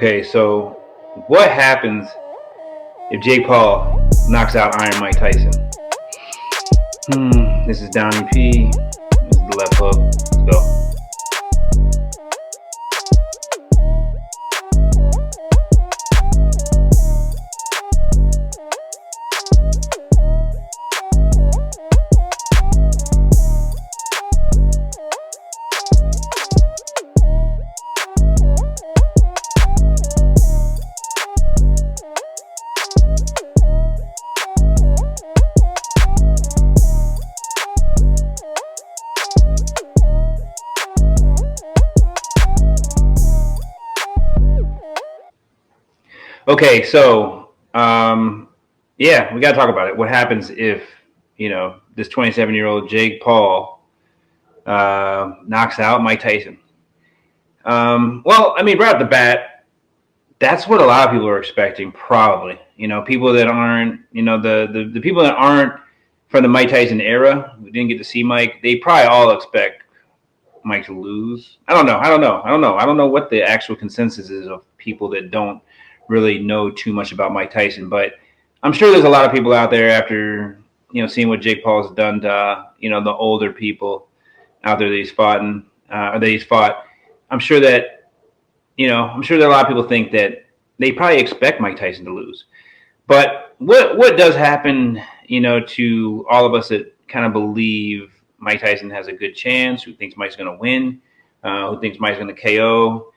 Okay, so what happens if Jake Paul knocks out Iron Mike Tyson? This is Donnie P. This is the left hook. Let's go. Okay, so yeah, we got to talk about it. What happens if this 27-year-old Jake Paul knocks out Mike Tyson? Well, I mean, right off the bat, that's what a lot of people are expecting. Probably, people that aren't, the people that aren't from the Mike Tyson era, who didn't get to see Mike, they probably all expect Mike to lose. I don't know. I don't know what the actual consensus is of people that don't really know too much about Mike Tyson, but I'm sure there's a lot of people out there after seeing what Jake Paul's done to the older people out there that he's fought or that he's fought. I'm sure that a lot of people think that they probably expect Mike Tyson to lose. But what does happen, to all of us that kind of believe Mike Tyson has a good chance, who thinks Mike's going to win, who thinks Mike's going to KO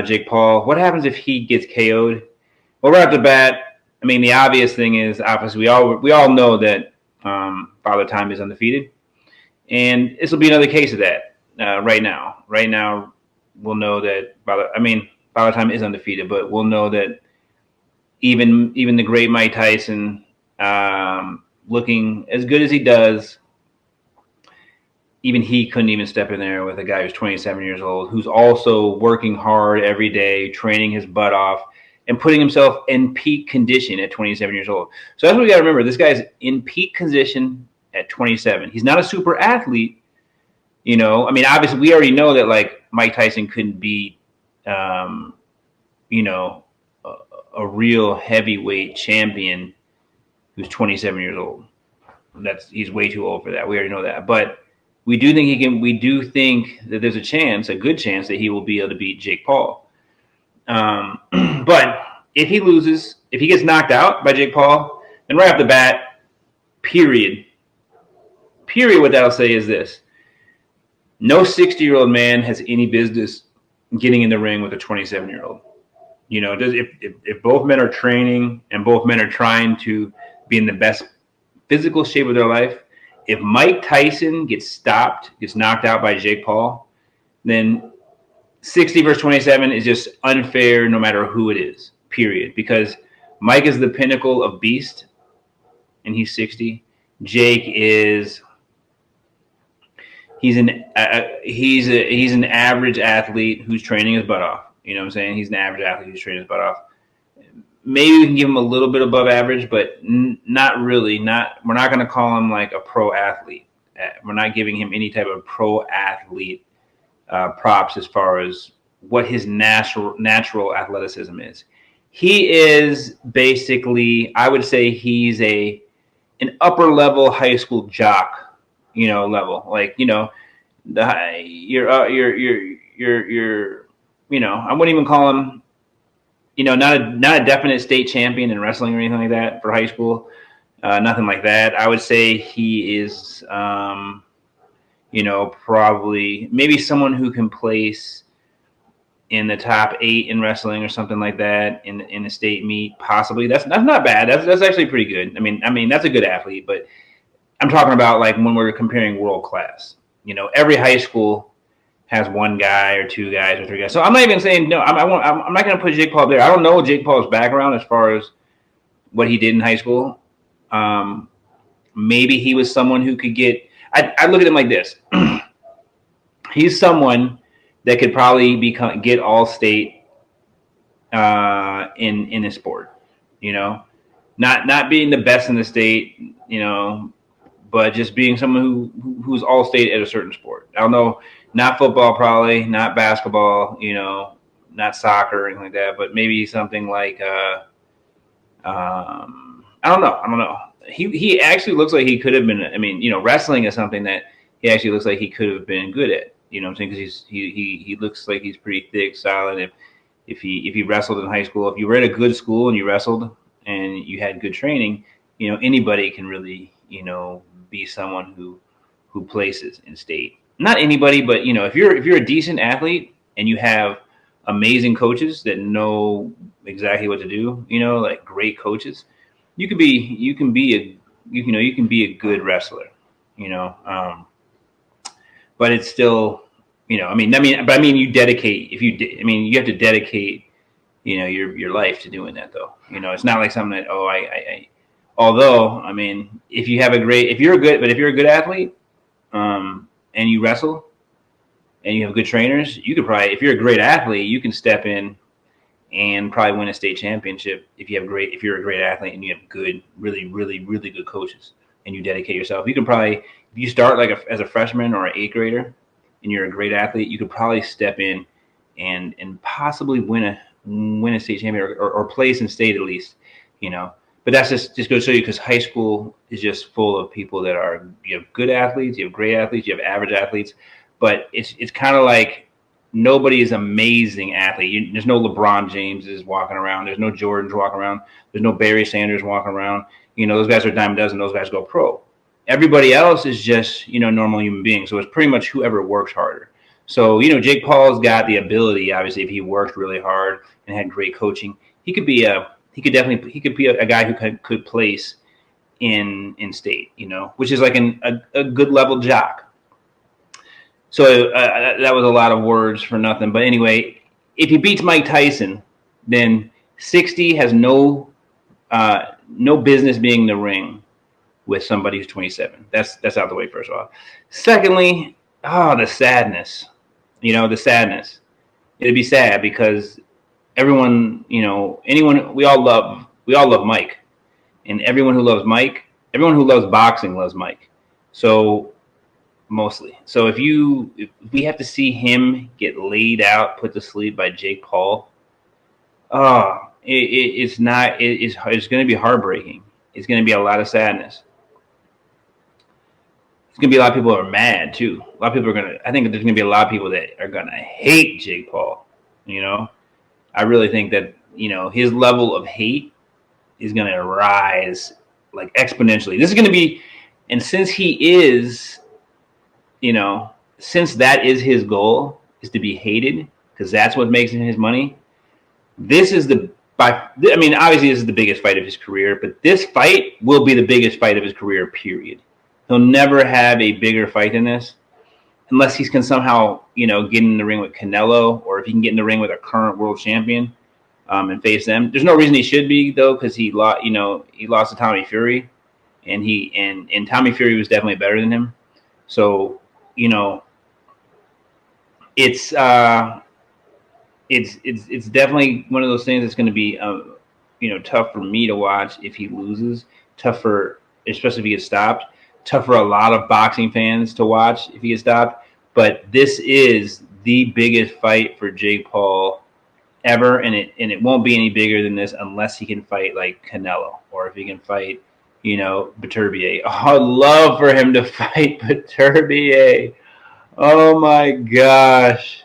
Jake Paul? What happens if he gets KO'd? Well, right off the bat, I mean, the obvious thing is, obviously, we all know that Father Time is undefeated, and this will be another case of that. Right now, we'll know that Father Time is undefeated, but we'll know that even the great Mike Tyson, looking as good as he does, even he couldn't even step in there with a guy who's 27 years old, who's also working hard every day, training his butt off, and putting himself in peak condition at 27 years old. So that's what we got to remember. This guy's in peak condition at 27. He's not a super athlete. I mean, obviously, we already know that, like, Mike Tyson couldn't beat, a real heavyweight champion who's 27 years old. He's way too old for that. We already know that. But we do think he can. We do think that there's a good chance that he will be able to beat Jake Paul. But if he loses, if he gets knocked out by Jake Paul, then right off the bat, period, what that'll say is this: no 60-year-old man has any business getting in the ring with a 27-year-old. If both men are training and both men are trying to be in the best physical shape of their life, if Mike Tyson gets knocked out by Jake Paul, then 60 versus 27 is just unfair no matter who it is, period. Because Mike is the pinnacle of beast, and he's 60. Jake is he's an average athlete who's training his butt off. You know what I'm saying? He's an average athlete who's training his butt off. Maybe we can give him a little bit above average, but not really. We're not going to call him like a pro athlete. We're not giving him any type of pro athlete props as far as what his natural athleticism is. He is basically, I would say, he's an upper level high school jock, level. Like, I wouldn't even call him, not a definite state champion in wrestling or anything like that for high school. Nothing like that. I would say he is, probably maybe someone who can place in the top 8 in wrestling or something like that in the state meet. Possibly. That's not bad. That's actually pretty good. I mean that's a good athlete, but I'm talking about like when we're comparing world class. Every high school has one guy or two guys or three guys. So I'm not even saying no. I'm not going to put Jake Paul there. I don't know Jake Paul's background as far as what he did in high school. Maybe he was someone who could get. I look at him like this. He's someone that could probably get all state in a sport. Not being the best in the state. But just being someone who's all state at a certain sport. I don't know. Not football, probably. Not basketball. not soccer or anything like that, but maybe something like I don't know. I don't know. He actually looks like he could have been. I mean, wrestling is something that he actually looks like he could have been good at. You know what I'm saying? Because he looks like he's pretty thick, solid. If he wrestled in high school, if you were at a good school and you wrestled and you had good training, anybody can really be someone who places in state. Not anybody, but if you're a decent athlete and you have amazing coaches that know exactly what to do, like great coaches, you can be a good wrestler, you know. But it's still, you dedicate if you, you have to dedicate, your life to doing that though. It's not like something that although if you're a good athlete, and you wrestle and you have good trainers, you could probably, if you're a great athlete, you can step in and probably win a state championship if you're a great athlete and you have good, really, really, really good coaches and you dedicate yourself. You can probably, if you start like as a freshman or an eighth grader and you're a great athlete, you could probably step in and possibly win a state champion or place in state at least, But that's just goes to show you, because high school is just full of people that you have good athletes, you have great athletes, you have average athletes, but it's kind of like nobody is amazing athlete. There's no LeBron Jameses walking around. There's no Jordans walking around. There's no Barry Sanders walking around. Those guys are dime a dozen. Those guys go pro. Everybody else is just, normal human beings. So it's pretty much whoever works harder. So, Jake Paul's got the ability, obviously, if he worked really hard and had great coaching, he could be a guy who could place in state, which is like a good level jock. So that was a lot of words for nothing. But anyway, if he beats Mike Tyson, then 60 has no business being in the ring with somebody who's 27. That's out the way, first of all. Secondly, the sadness. The sadness. It'd be sad because everyone, we all love Mike, and everyone who loves boxing loves Mike. So mostly. So if we have to see him get laid out, put to sleep by Jake Paul, it's going to be heartbreaking. It's going to be a lot of sadness. It's going to be a lot of people who are mad too. A lot of people I think there's going to be a lot of people that are going to hate Jake Paul. I really think that, his level of hate is going to rise like exponentially. This is going to be, and since he is, since that is his goal, is to be hated, because that's what makes him his money. This is obviously this is the biggest fight of his career, but this fight will be the biggest fight of his career, period. He'll never have a bigger fight than this, unless he can somehow, get in the ring with Canelo, or if he can get in the ring with a current world champion, and face them. There's no reason he should be, though, because he lost to Tommy Fury, and Tommy Fury was definitely better than him. So, it's definitely one of those things that's going to be tough for me to watch if he loses. Especially if he gets stopped. Tough for a lot of boxing fans to watch if he gets stopped. But this is the biggest fight for Jake Paul ever, and it won't be any bigger than this unless he can fight like Canelo, or if he can fight, Beterbiev. Oh, I'd love for him to fight Beterbiev. Oh my gosh,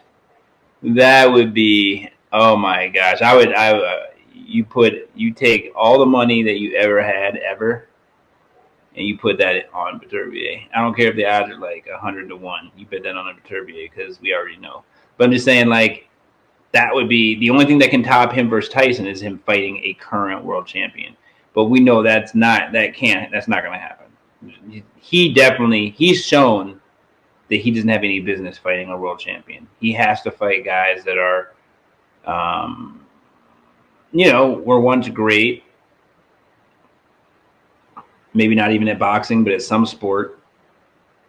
that would be. Oh my gosh, you take all the money that you ever had ever, and you put that on Beterbiev. I don't care if the odds are like 100-1. You put that on a Beterbiev, because we already know. But I'm just saying, like, that would be the only thing that can top him versus Tyson is him fighting a current world champion. But we know that's not going to happen. He's shown that he doesn't have any business fighting a world champion. He has to fight guys that are, were once great. Maybe not even at boxing, but at some sport.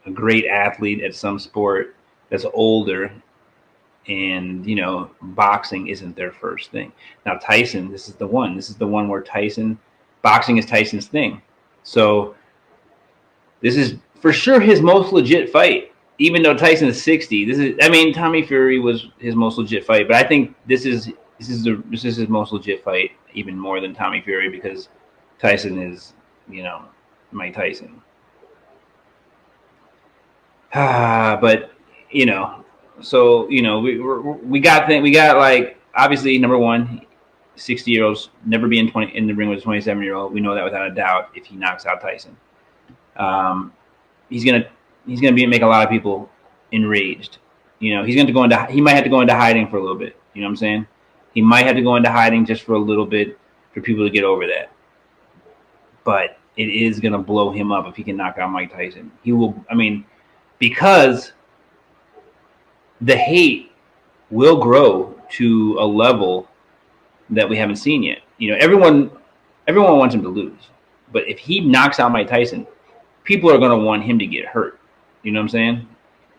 A great athlete at some sport that's older, and boxing isn't their first thing. Now Tyson, this is the one where boxing is Tyson's thing. So this is for sure his most legit fight. even though Tyson is 60, this is, I mean, Tommy Fury was his most legit fight, but I think this is his most legit fight, even more than Tommy Fury, because Tyson is, you know, Mike Tyson. But you know, so you know, we got like, obviously, number one, 60-year-olds never be in the ring with a 27-year-old. We know that without a doubt. If he knocks out Tyson, um, he's gonna make a lot of people enraged. You know, he might have to go into hiding for a little bit. You know what I'm saying? He might have to go into hiding just for a little bit for people to get over that. But it is gonna blow him up if he can knock out Mike Tyson. He will. I mean, because the hate will grow to a level that we haven't seen yet. You know, everyone wants him to lose, but if he knocks out Mike Tyson, people are going to want him to get hurt. You know what I'm saying?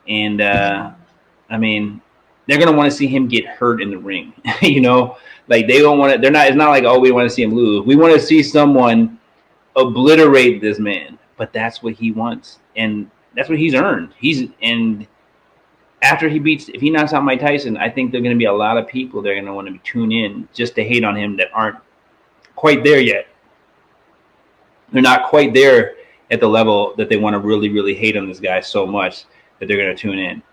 And I mean, they're going to want to see him get hurt in the ring. You know, like they don't want to. They're not. It's not like, oh, we want to see him lose. We want to see someone obliterate this man. But that's what he wants, and that's what he's earned. And after if he knocks out Mike Tyson, I think there are going to be a lot of people that are going to want to tune in just to hate on him that aren't quite there yet. They're not quite there at the level that they want to really, really hate on this guy so much that they're going to tune in.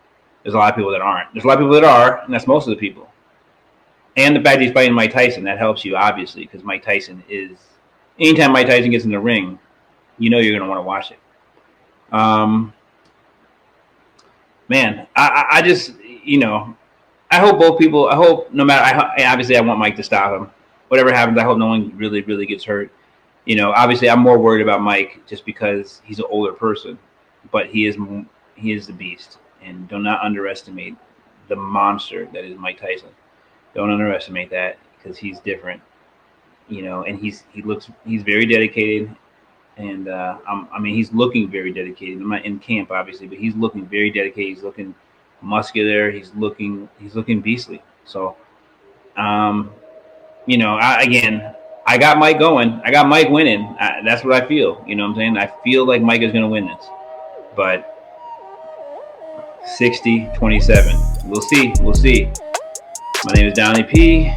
There's a lot of people that aren't. There's a lot of people that are, and that's most of the people. And the fact that he's fighting Mike Tyson, that helps you, obviously, because Mike Tyson is, anytime Mike Tyson gets in the ring, you know you're going to want to watch it. Man, I just, you know, I hope both people, I hope no matter, obviously I want Mike to stop him. Whatever happens, I hope no one really, really gets hurt. You know, obviously I'm more worried about Mike just because he's an older person, but he is the beast. And do not underestimate the monster that is Mike Tyson. Don't underestimate that, because he's different. You know, and he's very dedicated. And I mean, he's looking very dedicated. I'm not in camp, obviously, but he's looking very dedicated. He's looking muscular. He's looking beastly. So, you know, I got Mike going. I got Mike winning. That's what I feel. You know what I'm saying? I feel like Mike is going to win this. But 60-27. We'll see. My name is Donnie P.